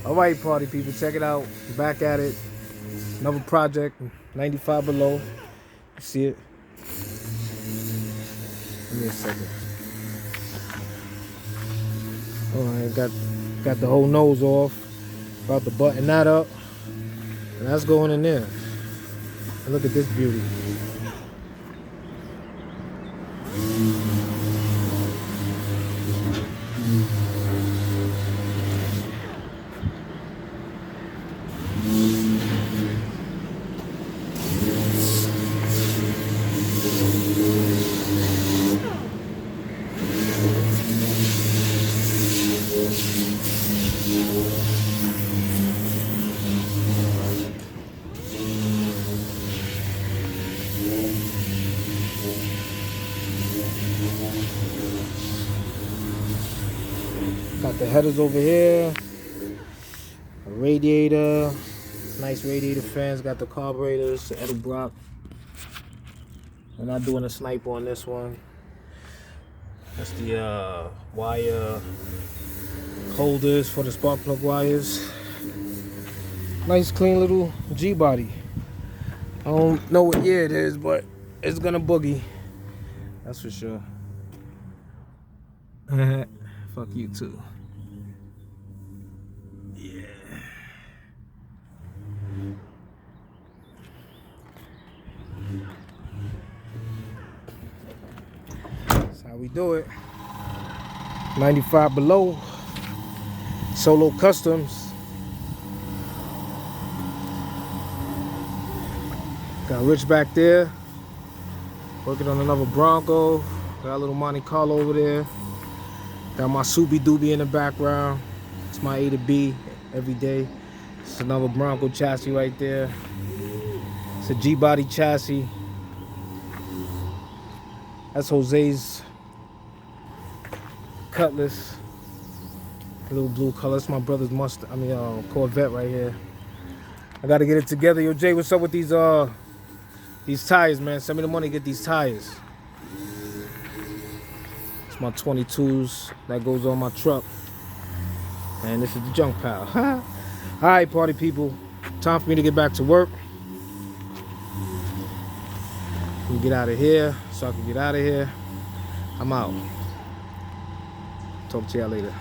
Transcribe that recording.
All right, party people, check it out. Back at it. Another project, 95 below. You see it? Give me a second. All right, got the whole nose off. About to button that up, and that's going in there. And look at this beauty. Got the headers over here, a radiator, nice radiator fans. Got the carburetors, the Edelbrock. We're not doing a snipe on this one. That's the wire holders for the spark plug wires. Nice clean little G body. I don't know what year it is, but it's gonna boogie. That's for sure. Fuck you too. Yeah. That's how we do it. 95 below. Solo Customs. Got Rich back there. Working on another Bronco. Got a little Monte Carlo over there. Got my Soupy Doobie in the background. It's my A to B every day. It's another Bronco chassis right there. It's a G-body chassis. That's Jose's Cutlass. A little blue color. It's my brother's Corvette right here. I gotta get it together. Yo, Jay, what's up with these tires, man? Send me the money to get these tires. It's my 22s that goes on my truck. And this is the junk pile. All right, party people. Time for me to get back to work. We get out of here so I can get out of here. I'm out. Talk to y'all later.